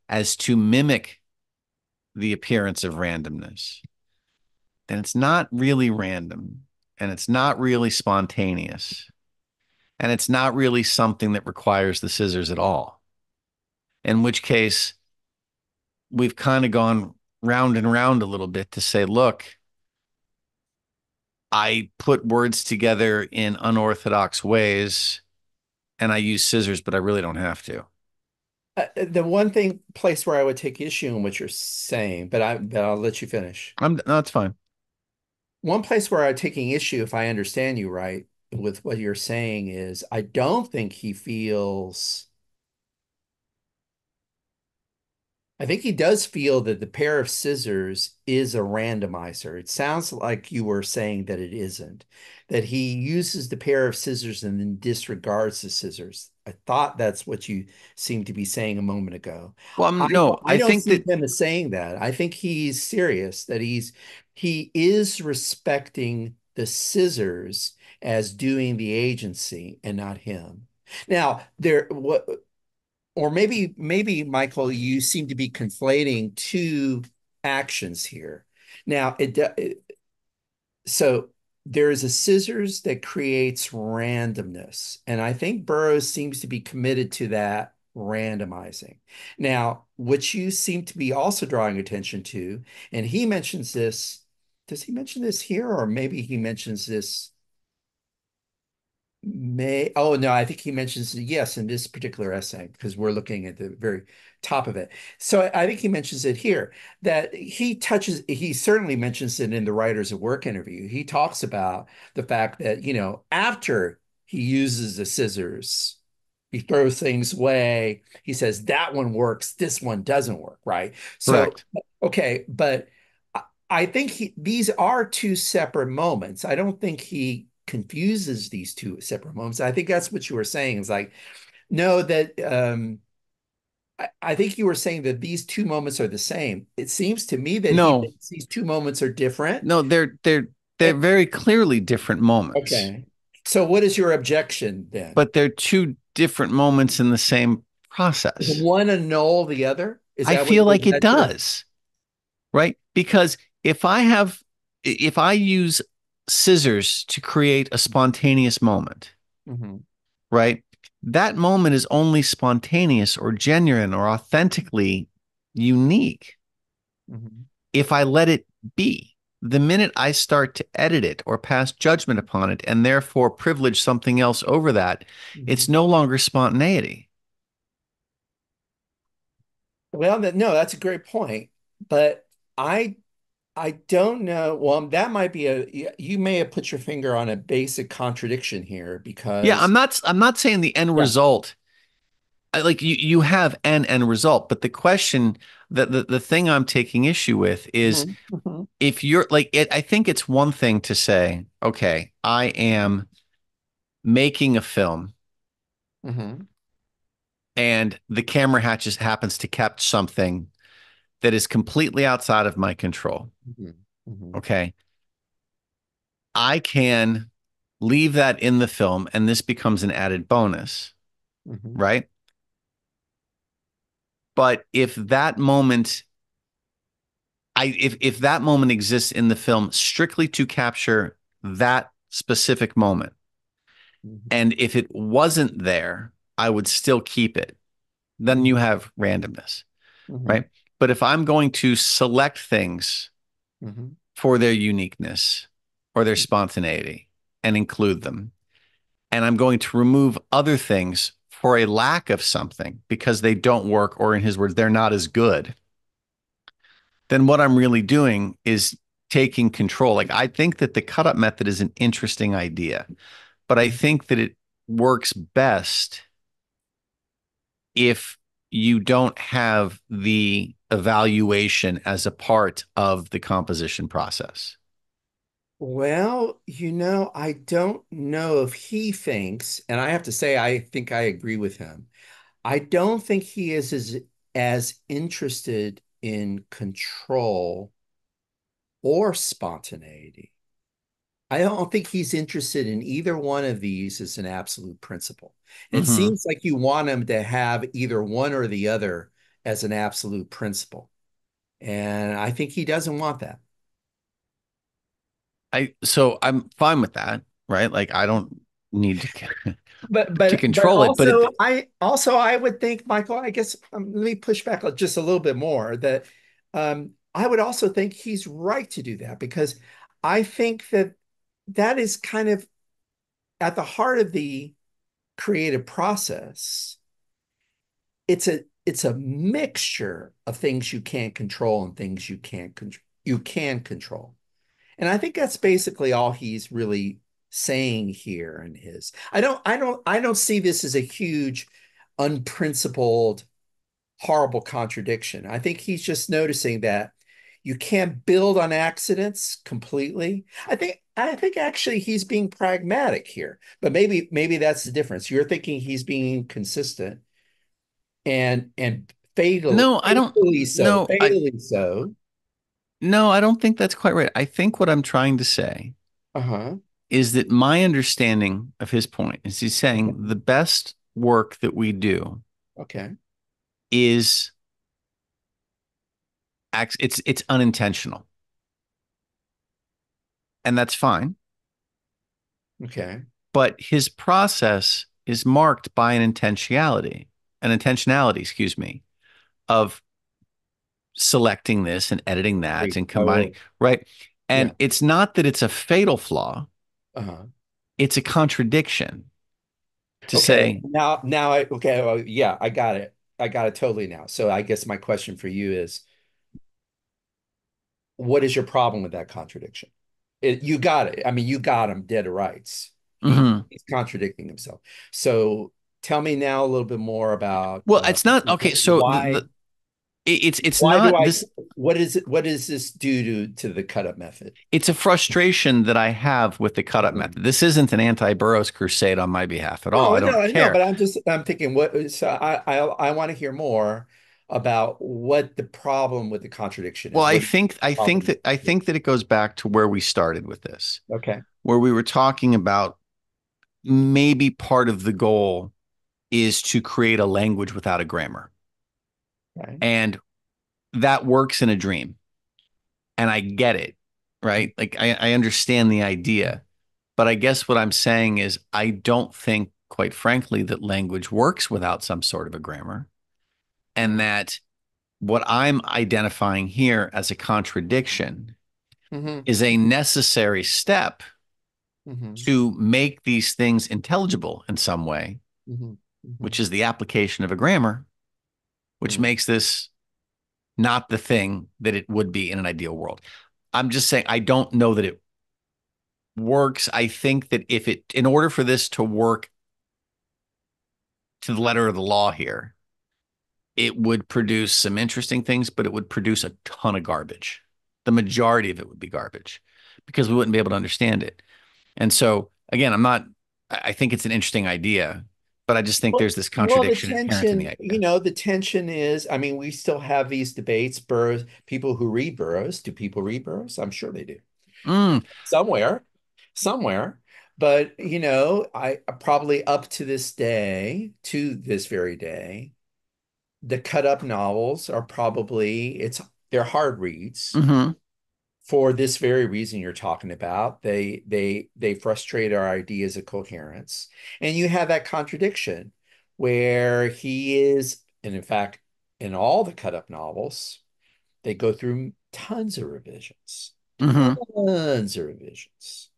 Speaker 1: as to mimic the appearance of randomness, then it's not really random and it's not really spontaneous and it's not really something that requires the scissors at all. In which case, we've kind of gone round and round a little bit to say, look, I put words together in unorthodox ways and I use scissors, but I really don't have to.
Speaker 3: The one place where I would take issue in what you're saying, but I'll let you finish.
Speaker 1: No, it's fine.
Speaker 3: One place where I'm taking issue, if I understand you right, with what you're saying is I don't think he feels I think he does feel that the pair of scissors is a randomizer. It sounds like you were saying that it isn't, that he uses the pair of scissors and then disregards the scissors. I thought that's what you seemed to be saying a moment ago.
Speaker 1: Well, no,
Speaker 3: I
Speaker 1: I
Speaker 3: don't
Speaker 1: think
Speaker 3: see
Speaker 1: that
Speaker 3: him as saying that. I think he's serious, that he is respecting the scissors as doing the agency and not him. Now, there what or maybe Michael, you seem to be conflating two actions here. Now, so there is a scissors that creates randomness, and I think Burroughs seems to be committed to that randomizing. Now, what you seem to be also drawing attention to, and he mentions this, does he mention this here, or maybe he mentions this oh no, I think he mentions yes in this particular essay because we're looking at the very top of it. So I think he mentions it here that he certainly mentions it in the Writers at Work interview. He talks about the fact that, after he uses the scissors, he throws things away. He says that one works, this one doesn't work, right? So,
Speaker 1: correct.
Speaker 3: okay, but I think these are two separate moments. I don't think he confuses these two separate moments. I think that's what you were saying. It's like, no, that I think you were saying that these two moments are the same. It seems to me that he
Speaker 1: No,
Speaker 3: thinks these two moments are different.
Speaker 1: no, they're
Speaker 3: And,
Speaker 1: very clearly different moments,
Speaker 3: okay. So what is your objection then?
Speaker 1: but they're two different moments in the same
Speaker 3: Does
Speaker 1: process.
Speaker 3: one annul the other?
Speaker 1: I feel
Speaker 3: Is
Speaker 1: like it
Speaker 3: that your
Speaker 1: does, right? Because if I use scissors to create a spontaneous moment,
Speaker 3: Mhm.
Speaker 1: right? That moment is only spontaneous or genuine or authentically unique
Speaker 3: Mhm.
Speaker 1: if I let it be. The minute I start to edit it or pass judgment upon it and therefore privilege something else over that, it's
Speaker 3: Mhm.
Speaker 1: no longer spontaneity.
Speaker 3: Well, no, that's a great point. But I I don't know. Well, that might be you may have put your finger on a basic contradiction here
Speaker 1: Yeah,
Speaker 3: because
Speaker 1: I'm not saying the end
Speaker 3: yeah.
Speaker 1: result like you have an end result, but the question that the thing I'm taking issue with is
Speaker 3: Mhm. Mhm.
Speaker 1: if you're like it, I think it's one thing to say, okay, I am making a film
Speaker 3: Mhm.
Speaker 1: and the camera hatch just happens to catch something that is completely outside of my control.
Speaker 3: Mhm. Mhm.
Speaker 1: Okay. I can leave that in the film and this becomes an added bonus,
Speaker 3: Mhm.
Speaker 1: right? But if that moment exists in the film strictly to capture that specific moment,
Speaker 3: Mhm.
Speaker 1: and if it wasn't there, I would still keep it. Then you
Speaker 3: Mhm.
Speaker 1: have randomness,
Speaker 3: Mhm.
Speaker 1: right? But if I'm going to select things
Speaker 3: Mhm.
Speaker 1: for their uniqueness or their spontaneity and include them, and I'm going to remove other things for a lack of something because they don't work, or in his words, they're not as good, then what I'm really doing is taking control. Like I think that the cut up method is an interesting idea, but I
Speaker 3: Mhm.
Speaker 1: think that it works best if you don't have the evaluation as a part of the composition process.
Speaker 3: Well, I don't know if he thinks, and I have to say, I think I agree with him. I don't think he is as interested in control or spontaneity. I don't think he's interested in either one of these as an absolute principle. It
Speaker 1: Mm-hmm.
Speaker 3: seems like you want him to have either one or the other as an absolute principle. And I think he doesn't want that.
Speaker 1: So I'm fine with that, right? Like I don't need to
Speaker 3: But
Speaker 1: to
Speaker 3: but
Speaker 1: control it, but
Speaker 3: also I would think, Michael, I guess let me push back just a little bit more that I would also think he's right to do that because I think that that is kind of at the heart of the creative process. It's a mixture of things you can't control and things you can control. And I think that's basically all he's really saying here in his. I don't see this as a huge, unprincipled, horrible contradiction. I think he's just noticing that you can't build on accidents completely. I think actually he's being pragmatic here, but maybe that's the difference. You're thinking he's being consistent and
Speaker 1: no, I don't
Speaker 3: fatally so.
Speaker 1: no, I don't think that's quite right. I think what I'm trying to say
Speaker 3: Uh-huh.
Speaker 1: is that my understanding of his point is he's saying
Speaker 3: Okay.
Speaker 1: the best work that we do
Speaker 3: Okay.
Speaker 1: is it's unintentional, and that's fine.
Speaker 3: Okay.
Speaker 1: But his process is marked by an intentionality, excuse me, of selecting this and editing that
Speaker 3: Great.
Speaker 1: and combining,
Speaker 3: Oh,
Speaker 1: right? And
Speaker 3: yeah.
Speaker 1: it's not that it's a fatal flaw,
Speaker 3: Uh-huh.
Speaker 1: it's a contradiction to
Speaker 3: Okay.
Speaker 1: say,
Speaker 3: Now I okay, well, yeah, I got it. I got it totally now. So I guess my question for you is, what is your problem with that contradiction? You got it. I mean, you got him dead to rights.
Speaker 1: mhm.
Speaker 3: He's contradicting himself. So tell me now a little bit more about
Speaker 1: Well, it's not okay. So it's
Speaker 3: why do
Speaker 1: not
Speaker 3: I
Speaker 1: this.
Speaker 3: what does this do to the cut up method?
Speaker 1: It's a frustration that I have with the cut up
Speaker 3: Mhm.
Speaker 1: method. This isn't an anti-Burroughs crusade on my behalf at all.
Speaker 3: No,
Speaker 1: I
Speaker 3: no,
Speaker 1: don't
Speaker 3: no,
Speaker 1: care.
Speaker 3: but I'm thinking what so I want to hear more about what the problem with the contradiction
Speaker 1: Well,
Speaker 3: is. What problem?
Speaker 1: I think that it goes back to where we started with this,
Speaker 3: Okay.
Speaker 1: where we were talking about maybe part of the goal is to create a language without a grammar.
Speaker 3: Right.
Speaker 1: And that works in a dream. And I get it, right? Like I understand the idea. But I guess what I'm saying is I don't think, quite frankly, that language works without some sort of a grammar. And that what I'm identifying here as a contradiction
Speaker 3: Hmm.
Speaker 1: is a necessary step
Speaker 3: Hmm.
Speaker 1: to make these things intelligible in some way,
Speaker 3: Hmm.
Speaker 1: which
Speaker 3: Hmm.
Speaker 1: is the application of a grammar, which
Speaker 3: Hmm.
Speaker 1: makes this not the thing that it would be in an ideal world. I'm just saying, I don't know that it works. I think that in order for this to work to the letter of the law here, it would produce some interesting things, but it would produce a ton of garbage. The majority of it would be garbage because we wouldn't be able to understand it. And so, again, I think it's an interesting idea, but I just think there's this
Speaker 3: Well, the
Speaker 1: contradiction inherent in the
Speaker 3: tension,
Speaker 1: idea.
Speaker 3: the tension is, I mean, we still have these debates. Burroughs, people who read Burroughs, do people read Burroughs? I'm sure they do.
Speaker 1: Mm,
Speaker 3: Somewhere, somewhere. But, I probably up to this very day, the cut up novels are probably, they're hard reads
Speaker 1: hmm
Speaker 3: for this very reason you're talking about. They frustrate our ideas of coherence. And you have that contradiction where he is, and in fact, in all the cut up novels, they go through
Speaker 1: hmm
Speaker 3: tons of revisions.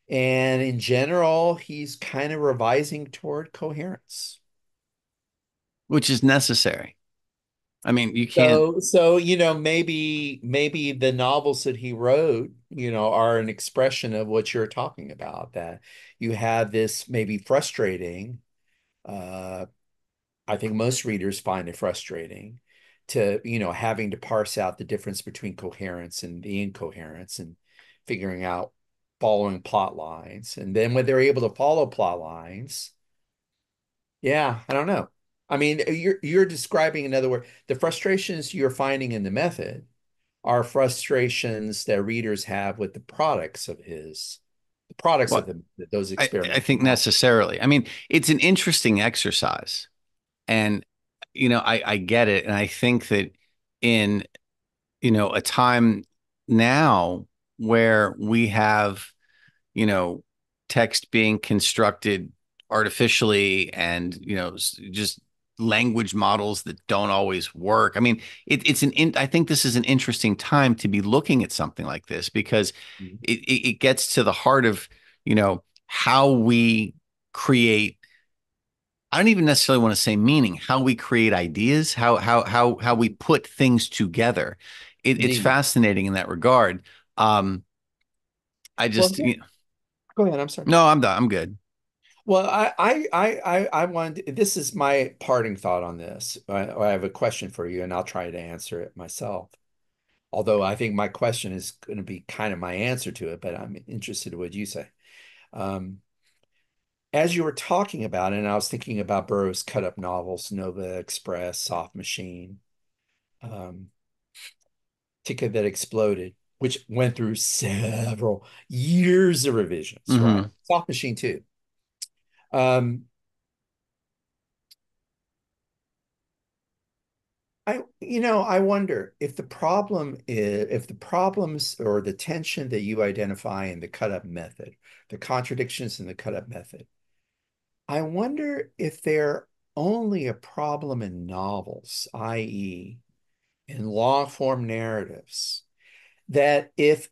Speaker 3: And in general, he's kind of revising toward coherence.
Speaker 1: which is necessary. I mean, you can't.
Speaker 3: So maybe the novels that he wrote, are an expression of what you're talking about, that you have this maybe frustrating, uh, I think most readers find it frustrating to, having to parse out the difference between coherence and the incoherence and figuring out following plot lines. And then when they're able to follow plot lines, yeah, I don't know. I mean, you're describing, in other words, the frustrations you're finding in the method are frustrations that readers have with the products of
Speaker 1: What
Speaker 3: those
Speaker 1: I
Speaker 3: experimental
Speaker 1: think
Speaker 3: novels.
Speaker 1: necessarily. I mean, it's an interesting exercise, and I get it, and I think that in a time now where we have you know, text being constructed artificially and, just language models that don't always work. I mean, I think this is an interesting time to be looking at something like this because
Speaker 3: Mhm.
Speaker 1: it gets to the heart of, how we create. I don't even necessarily want to say meaning, how we create ideas, how we put things together. It's
Speaker 3: Indeed.
Speaker 1: fascinating in that regard. I
Speaker 3: Well,
Speaker 1: just,
Speaker 3: go ahead. I'm sorry.
Speaker 1: no, I'm done. I'm good.
Speaker 3: Well, I wanted, this is my parting thought on this. I have a question for you, and I'll try to answer it myself. Although I think my question is going to be kind of my answer to it, but I'm interested in what you say. Um, as you were talking about it, and I was thinking about Burroughs' cut-up novels, Nova Express, Soft Machine, um, Ticket That Exploded, which went through several years of revisions, right?
Speaker 1: hmm
Speaker 3: Soft Machine too. Um, I wonder if if the problems or the tension that you identify in the cut-up method, the contradictions in the cut-up method, I wonder if they're only a problem in novels, i.e., in long form narratives, that if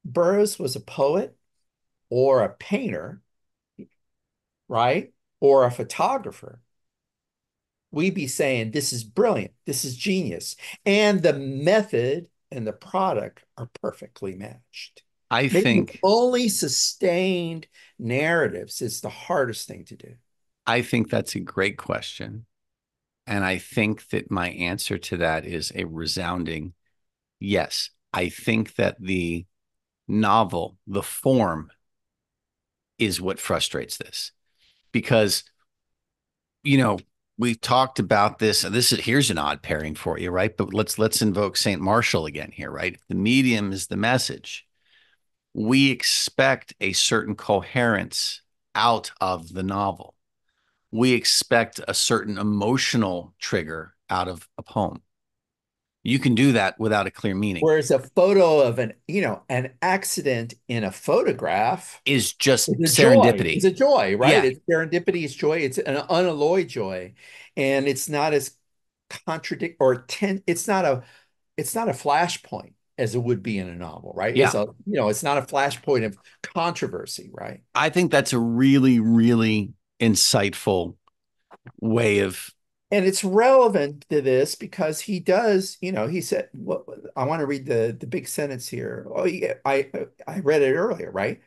Speaker 3: Burroughs was a poet or a painter, right, or a photographer, we'd be saying, this is brilliant, this is genius. And the method and the product are perfectly matched.
Speaker 1: I
Speaker 3: Maybe
Speaker 1: think
Speaker 3: only sustained narratives is the hardest thing to do.
Speaker 1: I think that's a great question. And I think that my answer to that is a resounding yes. I think that the novel, the form, is what frustrates this because, you know, we've talked about this. Here's an odd pairing for you, right? But let's invoke Saint Martial again here, right? The medium is the message. We expect a certain coherence out of the novel. We expect a certain emotional trigger out of a poem. You can do that without a clear meaning.
Speaker 3: Whereas a photo of an accident in a photograph
Speaker 1: Is just
Speaker 3: is a joy. It's
Speaker 1: serendipity.
Speaker 3: a joy, right?
Speaker 1: Yeah,
Speaker 3: It's serendipity, it's joy. It's an unalloyed joy. And it's not as contradict it's not a flashpoint as it would be in a novel, right?
Speaker 1: Yeah.
Speaker 3: It's not a flashpoint of controversy, right?
Speaker 1: I think that's a really, really insightful way of.
Speaker 3: And it's relevant to this because he does, he said, well, I want to read the big sentence here. Oh, yeah, I read it earlier, right?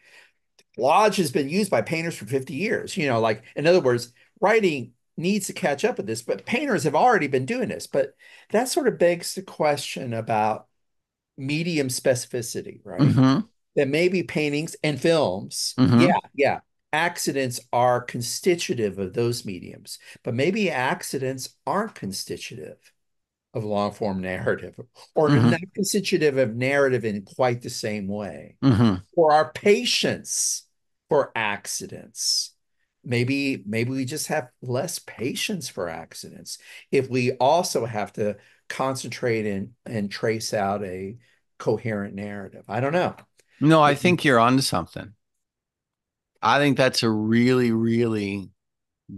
Speaker 3: Lodge has been used by painters for 50 years. Like, in other words, writing needs to catch up with this, but painters have already been doing this. But that sort of begs the question about medium specificity, right?
Speaker 1: Mm-hmm.
Speaker 3: That maybe paintings and films, yeah,
Speaker 1: Mm-hmm.
Speaker 3: yeah, accidents are constitutive of those mediums, but maybe accidents aren't constitutive of long form narrative, or not
Speaker 1: Mm-hmm.
Speaker 3: constitutive of narrative in quite the same way,
Speaker 1: Mm-hmm.
Speaker 3: or our patience for accidents. Maybe we just have less patience for accidents if we also have to concentrate and trace out a coherent narrative. I don't know.
Speaker 1: No, I
Speaker 3: It,
Speaker 1: think you're onto something. I think that's a really, really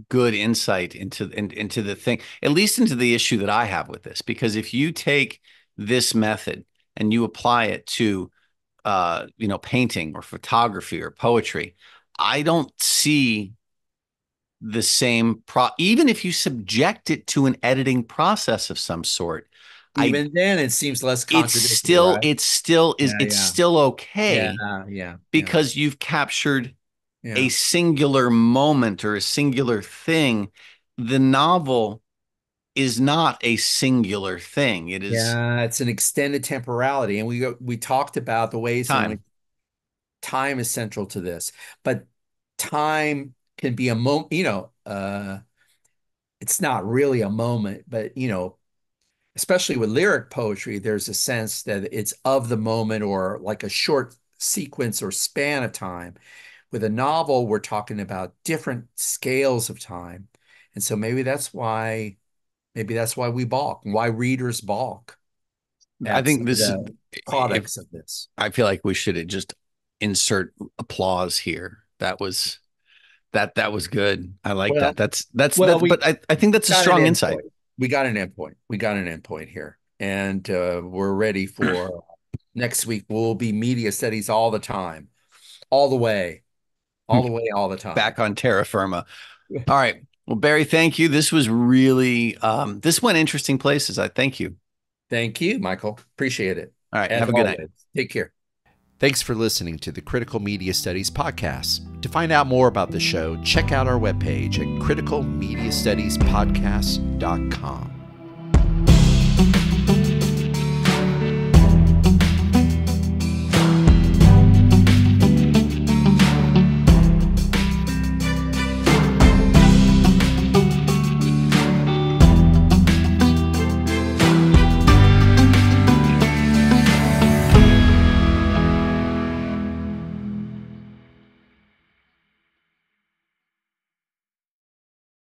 Speaker 1: good insight into the thing, at least into the issue that I have with this. Because if you take this method and you apply it to painting or photography or poetry, I don't see the same even if you subject it to an editing process of some sort. I
Speaker 3: even then, it seems less
Speaker 1: it's
Speaker 3: contradictory,
Speaker 1: still
Speaker 3: right?
Speaker 1: it's still is
Speaker 3: Yeah,
Speaker 1: it's
Speaker 3: yeah,
Speaker 1: still
Speaker 3: yeah,
Speaker 1: okay
Speaker 3: yeah, yeah,
Speaker 1: because you've captured a
Speaker 3: yeah.
Speaker 1: singular moment or a singular thing. The novel is not a singular thing. It is
Speaker 3: Yeah, it's an extended temporality, and we talked about the ways in which
Speaker 1: time.
Speaker 3: time is central to this, but time can be a moment, it's not really a moment, but especially with lyric poetry, there's a sense that it's of the moment or like a short sequence or span of time. With a novel, we're talking about different scales of time. And so maybe that's why we balk, why readers balk
Speaker 1: I
Speaker 3: at
Speaker 1: think
Speaker 3: some of
Speaker 1: this
Speaker 3: the
Speaker 1: if
Speaker 3: products of this.
Speaker 1: I feel like we should just insert applause here. That was good. I like that.
Speaker 3: Well,
Speaker 1: That's
Speaker 3: well,
Speaker 1: that
Speaker 3: we
Speaker 1: but I think that's a
Speaker 3: got an
Speaker 1: strong insight.
Speaker 3: endpoint. We got an endpoint. We got an endpoint here. And we're ready for next week. We'll be media studies all the time, all the way, all the way, all the time.
Speaker 1: Back on terra firma. All right. Well, Barry, thank you. This was really this went interesting places. I thank you.
Speaker 3: Thank you, Michael. Appreciate it.
Speaker 1: All right.
Speaker 3: As
Speaker 1: Have a good night.
Speaker 3: always, take care. Thanks for listening to the Critical Media Studies podcast. To find out more about the show, check out our webpage at criticalmediastudiespodcast.com.